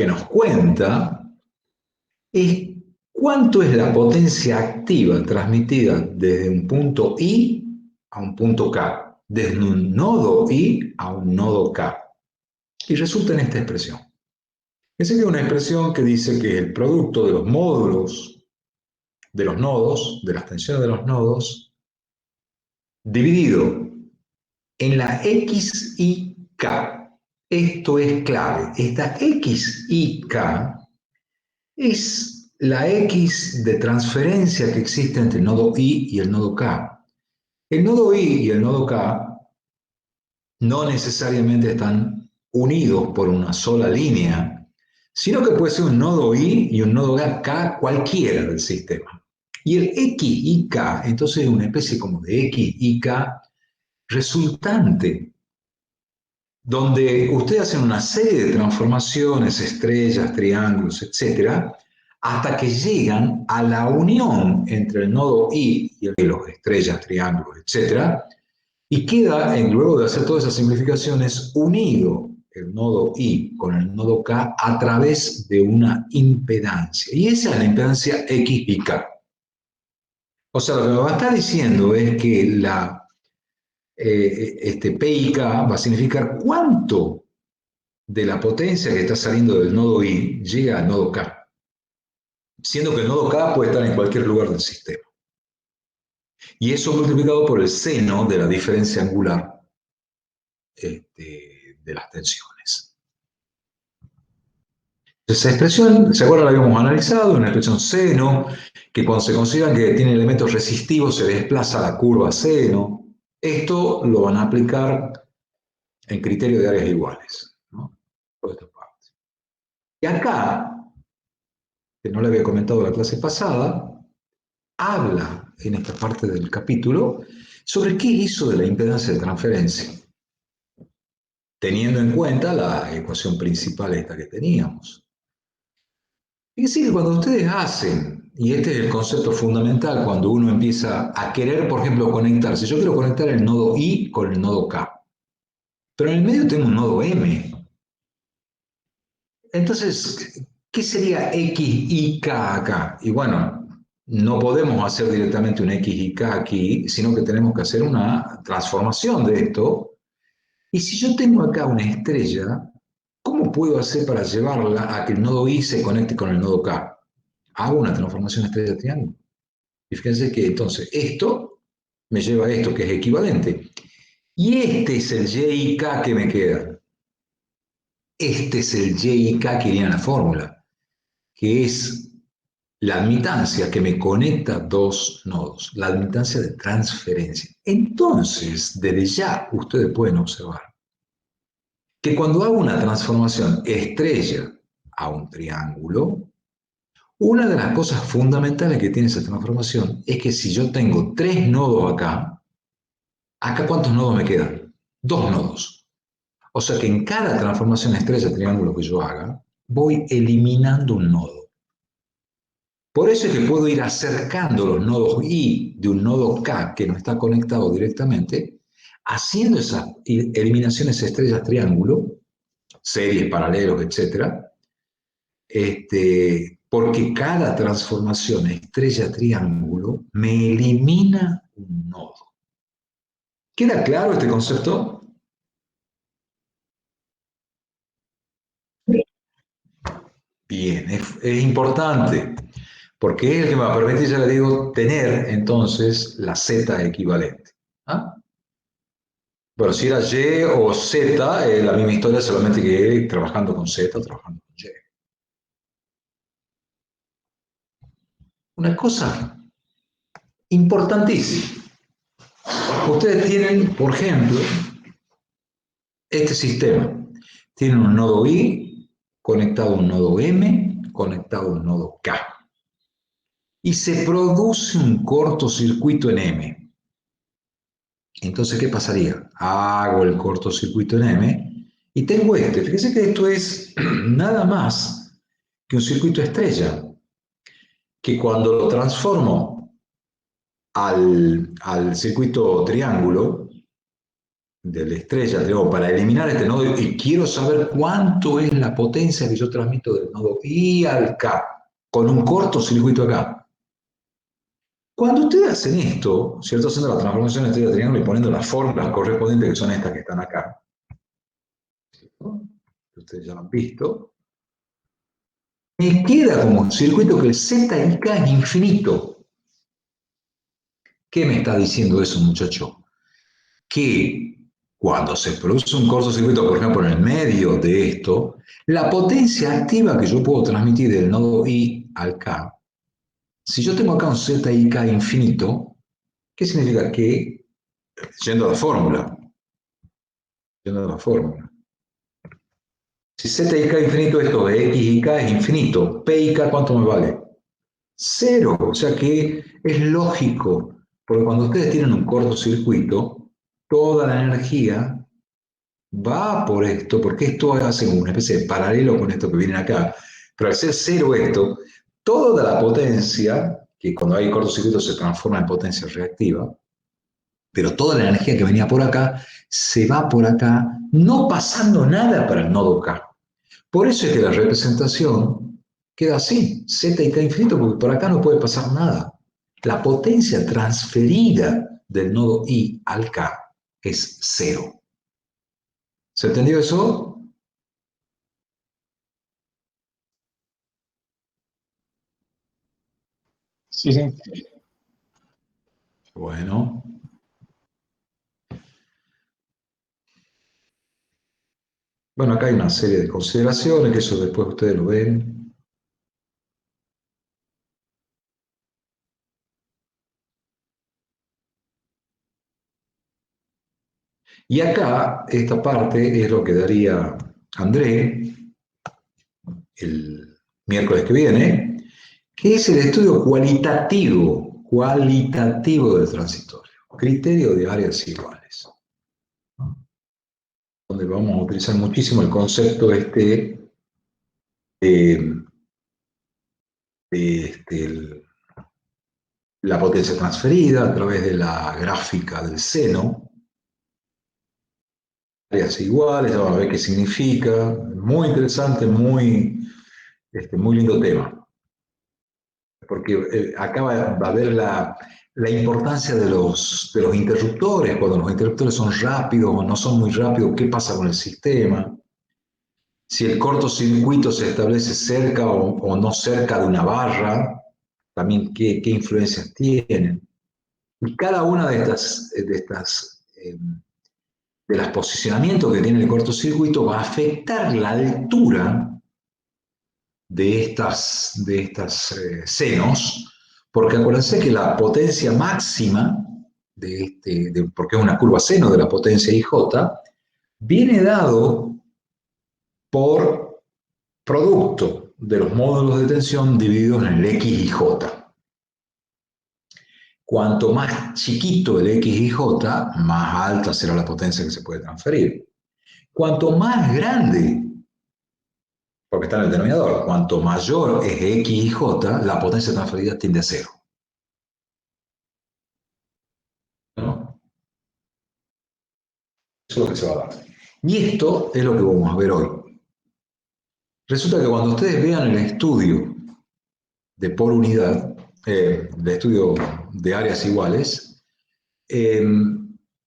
que nos cuenta es cuánto es la potencia activa transmitida desde un punto I a un punto K, desde un nodo I a un nodo K. Y resulta en esta expresión. Esa es una expresión que dice que el producto de los módulos de los nodos, de las tensiones de los nodos, dividido en la X y K. Esto es clave. Esta X y K es la X de transferencia que existe entre el nodo I y el nodo K. El nodo I y el nodo K no necesariamente están unidos por una sola línea, sino que puede ser un nodo I y un nodo K cualquiera del sistema. Y el X y K, entonces es una especie como de X y K resultante, donde ustedes hacen una serie de transformaciones, estrellas, triángulos, etcétera, hasta que llegan a la unión entre el nodo I y los estrellas, triángulos, etcétera, y queda, luego de hacer todas esas simplificaciones, unido el nodo I con el nodo K a través de una impedancia. Y esa es la impedancia X y K. O sea, lo que me va a estar diciendo es que P y K va a significar cuánto de la potencia que está saliendo del nodo I llega al nodo K, siendo que el nodo K puede estar en cualquier lugar del sistema. Y eso multiplicado por el seno de la diferencia angular de las tensiones. Esa expresión, ¿se acuerdan? La habíamos analizado, una expresión seno, que cuando se considera que tiene elementos resistivos se desplaza la curva seno. Esto lo van a aplicar en criterio de áreas iguales, ¿no? Por esta parte. Y acá, que no le había comentado la clase pasada, habla en esta parte del capítulo sobre qué hizo de la impedancia de transferencia, teniendo en cuenta la ecuación principal esta que teníamos. Fíjense que cuando ustedes hacen, y este es el concepto fundamental cuando uno empieza a querer, por ejemplo, conectarse, yo quiero conectar el nodo I con el nodo K, pero en el medio tengo un nodo M. Entonces, ¿qué sería X y K acá? Y bueno, no podemos hacer directamente un X y K aquí, sino que tenemos que hacer una transformación de esto. Y si yo tengo acá una estrella, ¿cómo puedo hacer para llevarla a que el nodo I se conecte con el nodo K? Hago una transformación estrella-triángulo. Y fíjense que entonces esto me lleva a esto que es equivalente. Y este es el Y y K que me queda. Este es el Y y K que iría en la fórmula, que es la admitancia que me conecta dos nodos, la admitancia de transferencia. Entonces, desde ya ustedes pueden observar que cuando hago una transformación estrella a un triángulo, una de las cosas fundamentales que tiene esa transformación es que si yo tengo tres nodos acá, ¿acá cuántos nodos me quedan? Dos nodos. O sea que en cada transformación estrella-triángulo que yo haga, voy eliminando un nodo. Por eso es que puedo ir acercando los nodos I de un nodo K que no está conectado directamente, haciendo esas eliminaciones estrellas-triángulo, series, paralelos, etc. Porque cada transformación estrella-triángulo me elimina un nodo. ¿Queda claro este concepto? Bien, es importante, porque es el que me va a permitir, ya le digo, tener entonces la Z equivalente. ¿Ah? Bueno, si era Y o Z, la misma historia, solamente que trabajando con Z o trabajando con Y. Una cosa importantísima. Ustedes tienen, por ejemplo, este sistema. Tienen un nodo I conectado a un nodo M, conectado a un nodo K. Y se produce un cortocircuito en M. Entonces, ¿qué pasaría? Hago el cortocircuito en M y tengo este. Fíjense que esto es nada más que un circuito estrella, que cuando lo transformo al circuito triángulo, de la estrella, digo, para eliminar este nodo, y quiero saber cuánto es la potencia que yo transmito del nodo I al K, con un cortocircuito acá. Cuando ustedes hacen esto, ¿cierto? Haciendo la transformación de estrella triángulo y poniendo las fórmulas correspondientes, que son estas que están acá, ¿cierto? Que ustedes ya lo han visto, me queda como un circuito que el Z y K es infinito. ¿Qué me está diciendo eso, muchacho? Que cuando se produce un cortocircuito, por ejemplo, en el medio de esto, la potencia activa que yo puedo transmitir del nodo I al K, si yo tengo acá un Z y K infinito, ¿qué significa? Que, yendo a la fórmula, yendo a la fórmula, si Z y K infinito, esto de X y K es infinito, P y K, ¿cuánto me vale? Cero, o sea que es lógico, porque cuando ustedes tienen un cortocircuito, toda la energía va por esto, porque esto hace como una especie de paralelo con esto que viene acá. Pero al ser cero esto, toda la potencia, que cuando hay cortocircuito se transforma en potencia reactiva, pero toda la energía que venía por acá se va por acá, no pasando nada para el nodo K. Por eso es que la representación queda así, Z y K infinito, porque por acá no puede pasar nada. La potencia transferida del nodo I al K es cero. ¿Se entendió eso? Sí, sí. Bueno, bueno, acá hay una serie de consideraciones, que eso después ustedes lo ven. Y acá, esta parte es lo que daría André el miércoles que viene, que es el estudio cualitativo del transitorio, criterio de áreas iguales, ¿no? Donde vamos a utilizar muchísimo el concepto de, de la potencia transferida a través de la gráfica del seno, áreas iguales, vamos a ver qué significa, muy interesante, muy lindo tema, porque acá va a haber la importancia de los interruptores, cuando los interruptores son rápidos o no son muy rápidos, qué pasa con el sistema, si el cortocircuito se establece cerca o no cerca de una barra, también qué influencias tienen. Y cada una de los posicionamientos que tiene el cortocircuito va a afectar la altura de estas senos, porque acuérdense que la potencia máxima porque es una curva seno de la potencia IJ, viene dado por producto de los módulos de tensión divididos en el X y J. Cuanto más chiquito el X y J, más alta será la potencia que se puede transferir. Cuanto más grande, porque está en el denominador, cuanto mayor es X y J, la potencia transferida tiende a cero, ¿no? Eso es lo que se va a dar. Y esto es lo que vamos a ver hoy. Resulta que cuando ustedes vean el estudio de por unidad, el estudio de áreas iguales, eh,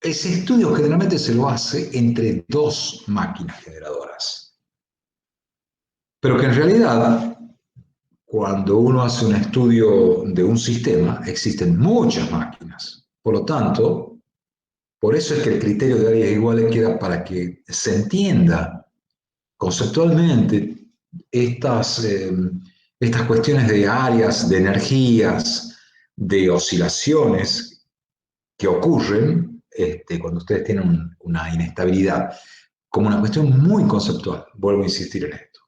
ese estudio generalmente se lo hace entre dos máquinas generadoras. Pero que en realidad, cuando uno hace un estudio de un sistema, existen muchas máquinas. Por lo tanto, por eso es que el criterio de áreas iguales queda para que se entienda conceptualmente estas cuestiones de áreas, de energías, de oscilaciones que ocurren cuando ustedes tienen una inestabilidad, como una cuestión muy conceptual. Vuelvo a insistir en esto.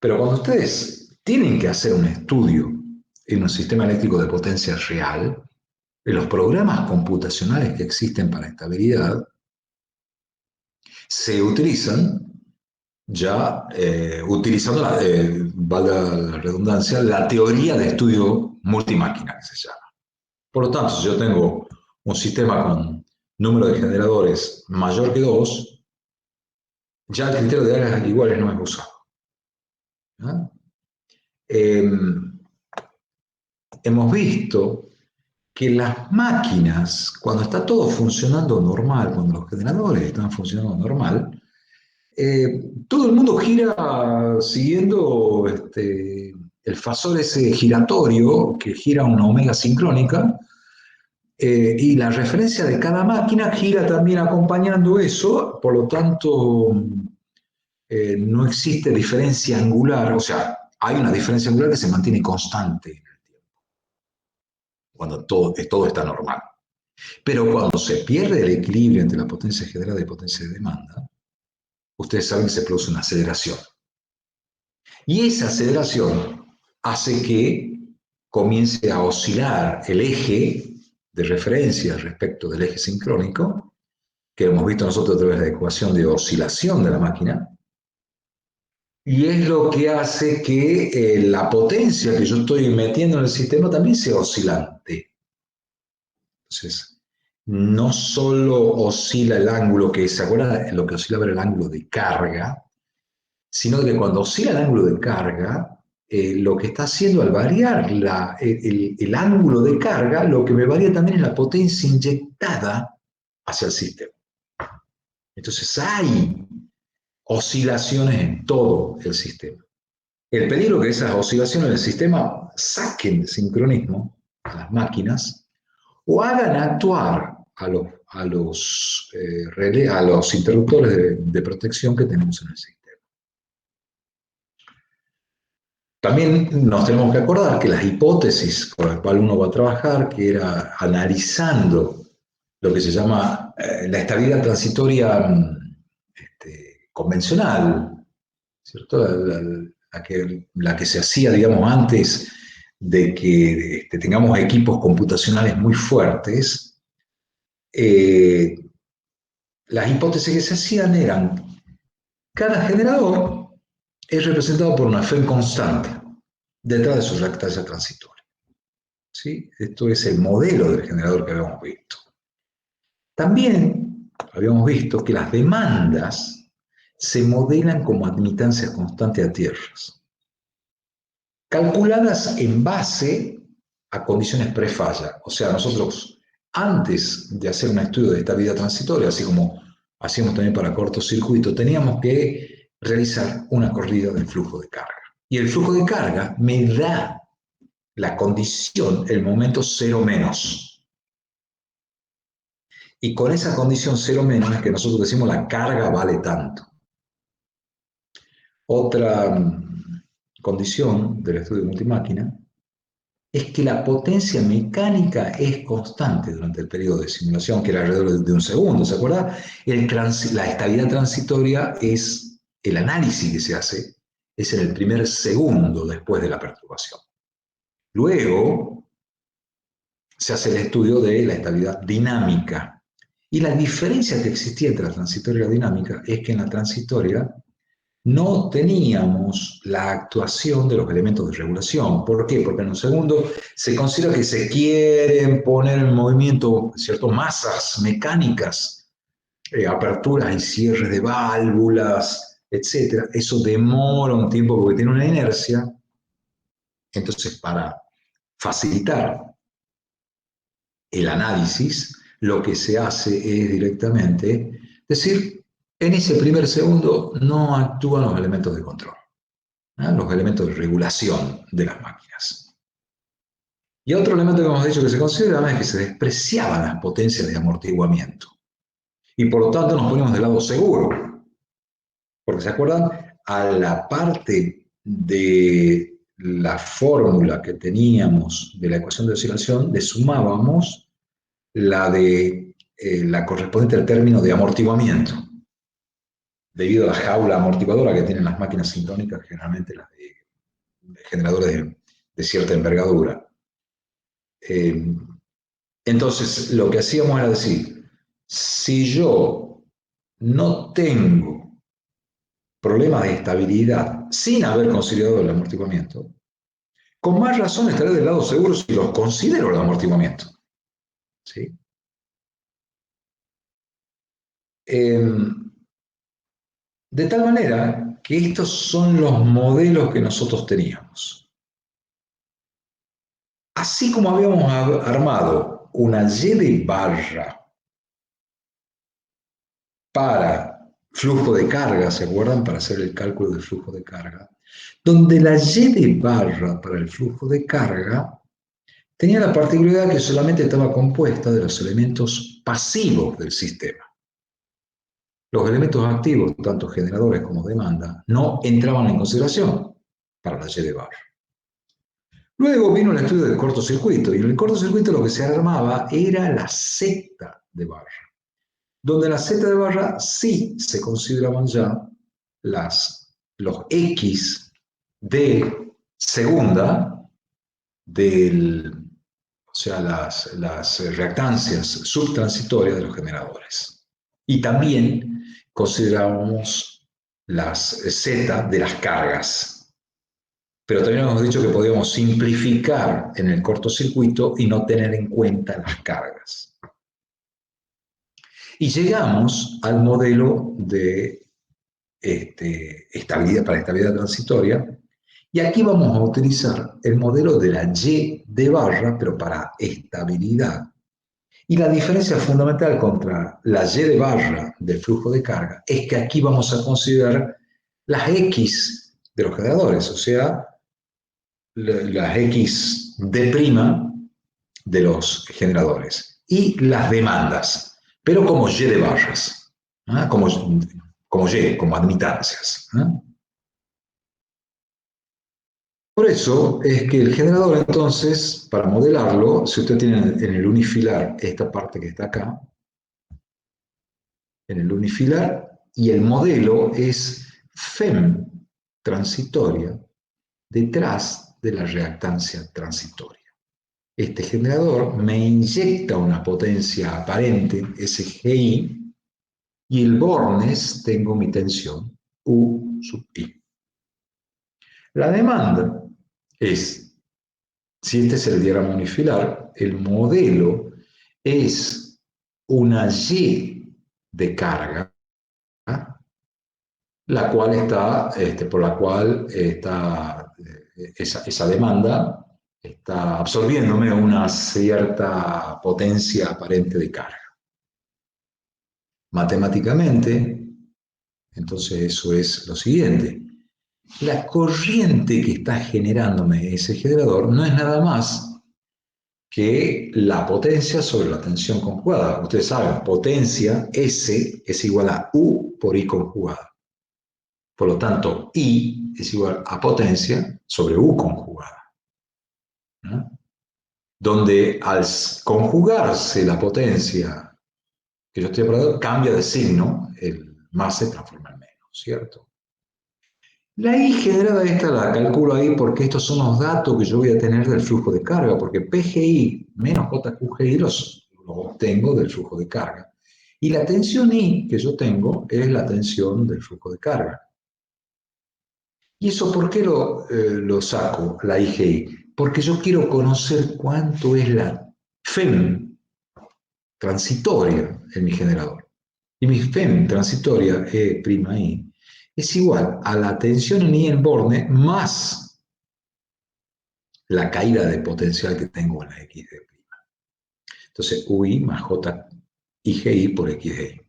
Pero cuando ustedes tienen que hacer un estudio en un sistema eléctrico de potencia real, en los programas computacionales que existen para estabilidad, se utilizan ya utilizando, valga la redundancia, la teoría de estudio multimáquina, que se llama. Por lo tanto, si yo tengo un sistema con número de generadores mayor que 2, ya el criterio de áreas iguales no es usado. ¿No? Hemos visto que las máquinas, cuando está todo funcionando normal, cuando los generadores están funcionando normal, todo el mundo gira siguiendo el fasor ese giratorio que gira una omega sincrónica, y la referencia de cada máquina gira también acompañando eso, por lo tanto no existe diferencia angular, o sea, hay una diferencia angular que se mantiene constante cuando todo está normal. Pero cuando se pierde el equilibrio entre la potencia generada y potencia de demanda, ustedes saben que se produce una aceleración. Y esa aceleración hace que comience a oscilar el eje de referencia respecto del eje sincrónico, que hemos visto nosotros a través de la ecuación de oscilación de la máquina, y es lo que hace que la potencia que yo estoy metiendo en el sistema también sea oscilante. Entonces, no solo oscila el ángulo, que se acuerda lo que oscilaba era el ángulo de carga, sino que cuando oscila el ángulo de carga, lo que está haciendo al variar el ángulo de carga, lo que me varía también es la potencia inyectada hacia el sistema. Entonces hay oscilaciones en todo el sistema. El peligro que esas oscilaciones del sistema saquen de sincronismo a las máquinas o hagan actuar a los interruptores de protección que tenemos en el sistema. También nos tenemos que acordar que las hipótesis con las cuales uno va a trabajar, que era analizando lo que se llama la estabilidad transitoria convencional, ¿cierto? La que se hacía, digamos, antes de que tengamos equipos computacionales muy fuertes, las hipótesis que se hacían eran: cada generador es representado por una FEM constante detrás de su reactancia transitoria. ¿Sí? Esto es el modelo del generador que habíamos visto. También habíamos visto que las demandas se modelan como admitancias constantes a tierras, calculadas en base a condiciones prefalla. O sea, nosotros, antes de hacer un estudio de estabilidad transitoria, así como hacíamos también para cortocircuito, teníamos que realizar una corrida del flujo de carga. Y el flujo de carga me da la condición, el momento cero menos. Y con esa condición cero menos es que nosotros decimos la carga vale tanto. Otra condición del estudio de multimáquina es que la potencia mecánica es constante durante el periodo de simulación, que era alrededor de un segundo, ¿se acuerda? La estabilidad transitoria es el análisis que se hace, es en el primer segundo después de la perturbación. Luego se hace el estudio de la estabilidad dinámica. Y la diferencia que existía entre la transitoria y la dinámica es que en la transitoria no teníamos la actuación de los elementos de regulación. ¿Por qué? Porque en un segundo se considera que se quieren poner en movimiento ciertas masas mecánicas, aperturas y cierres de válvulas, etc. Eso demora un tiempo porque tiene una inercia. Entonces, para facilitar el análisis, lo que se hace es directamente decir: en ese primer segundo no actúan los elementos de control, ¿no? Los elementos de regulación de las máquinas. Y otro elemento que hemos dicho que se considera es que se despreciaban las potencias de amortiguamiento. Y por lo tanto nos ponemos del lado seguro. Porque ¿se acuerdan? A la parte de la fórmula que teníamos de la ecuación de oscilación le sumábamos la correspondiente al término de amortiguamiento, debido a la jaula amortiguadora que tienen las máquinas sincrónicas, generalmente las de generadores de cierta envergadura. Entonces, lo que hacíamos era decir: si yo no tengo problemas de estabilidad sin haber considerado el amortiguamiento, con más razón estaré del lado seguro si los considero el amortiguamiento. ¿Sí? De tal manera que estos son los modelos que nosotros teníamos. Así como habíamos armado una Y de barra para flujo de carga, ¿se acuerdan? Para hacer el cálculo del flujo de carga, donde la Y de barra para el flujo de carga tenía la particularidad que solamente estaba compuesta de los elementos pasivos del sistema. Los elementos activos, tanto generadores como demanda, no entraban en consideración para la Y de barra. Luego vino el estudio del cortocircuito, y en el cortocircuito lo que se armaba era la Z de barra, donde en la Z de barra sí se consideraban ya los X de segunda o sea, las reactancias subtransitorias de los generadores. Y también considerábamos las Z de las cargas. Pero también hemos dicho que podíamos simplificar en el cortocircuito y no tener en cuenta las cargas. Y llegamos al modelo de estabilidad para estabilidad transitoria, y aquí vamos a utilizar el modelo de la Y de barra, pero para estabilidad. Y la diferencia fundamental contra la Y de barra del flujo de carga es que aquí vamos a considerar las X de los generadores, o sea, las X de prima de los generadores y las demandas, pero como Y de barras, ¿eh? como Y, como admitancias. ¿Eh? Por eso es que el generador, entonces, para modelarlo, si usted tiene en el unifilar esta parte que está acá, en el unifilar, y el modelo es FEM transitoria detrás de la reactancia transitoria. Este generador me inyecta una potencia aparente, SGI, y el bornes tengo mi tensión, U sub I. La demanda es, si este es el diagrama unifilar, el modelo es una Y de carga, la cual está, por la cual está esa demanda está absorbiéndome una cierta potencia aparente de carga. Matemáticamente, entonces eso es lo siguiente. La corriente que está generándome ese generador no es nada más que la potencia sobre la tensión conjugada. Ustedes saben, potencia S es igual a U por I conjugada. Por lo tanto, I es igual a potencia sobre U conjugada. ¿No? Donde al conjugarse la potencia que yo estoy hablando, cambia de signo, el más se transforma en menos, ¿cierto? La I generada esta la calculo ahí porque estos son los datos que yo voy a tener del flujo de carga, porque PGI menos JQGI los obtengo del flujo de carga. Y la tensión I que yo tengo es la tensión del flujo de carga. ¿Y eso por qué lo saco, la IGI? Porque yo quiero conocer cuánto es la FEM transitoria en mi generador. Y mi FEM transitoria, E'I, es igual a la tensión en I en borne más la caída de potencial que tengo en la X de prima. Entonces, UI más J IGI por X de I.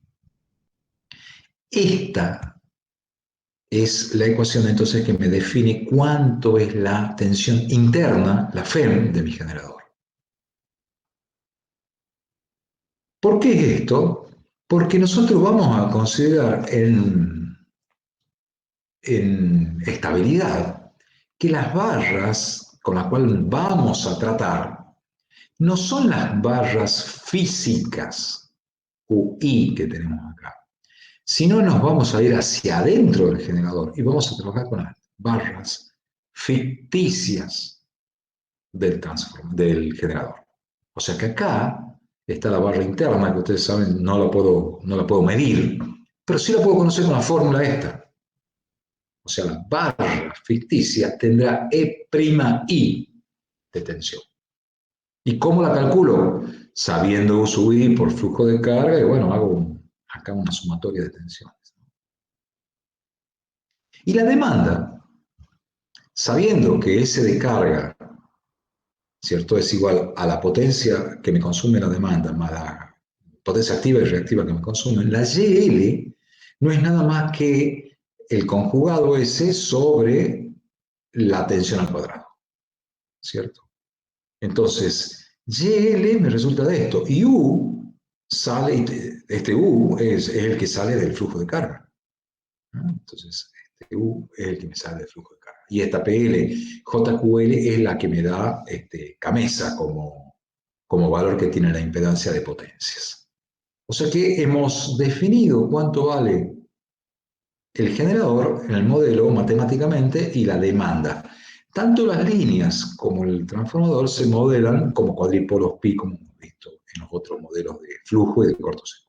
Esta es la ecuación entonces que me define cuánto es la tensión interna, la FEM, de mi generador. ¿Por qué es esto? Porque nosotros vamos a considerar en estabilidad que las barras con las cuales vamos a tratar no son las barras físicas UI que tenemos acá, sino nos vamos a ir hacia adentro del generador y vamos a trabajar con las barras ficticias del generador. O sea que acá está la barra interna, que ustedes saben, no la puedo medir, pero sí la puedo conocer con la fórmula esta. O sea, la barra ficticia tendrá E'I de tensión. ¿Y cómo la calculo? Sabiendo U sub I por flujo de carga, y bueno, hago acá una sumatoria de tensiones. Y la demanda, sabiendo que S de carga, ¿cierto?, es igual a la potencia que me consume la demanda más la potencia activa y reactiva que me consume, la YL no es nada más que el conjugado S sobre la tensión al cuadrado, ¿cierto? Entonces, YL me resulta de esto, y U sale, este U es el que sale del flujo de carga, ¿no? Entonces, este U es el que me sale del flujo de carga. Y esta PL, JQL es la que me da Gamesa como valor que tiene la impedancia de potencias. O sea que hemos definido cuánto vale el generador en el modelo matemáticamente y la demanda. Tanto las líneas como el transformador se modelan como cuadrípolos pi, como hemos visto en los otros modelos de flujo y de cortocircuito.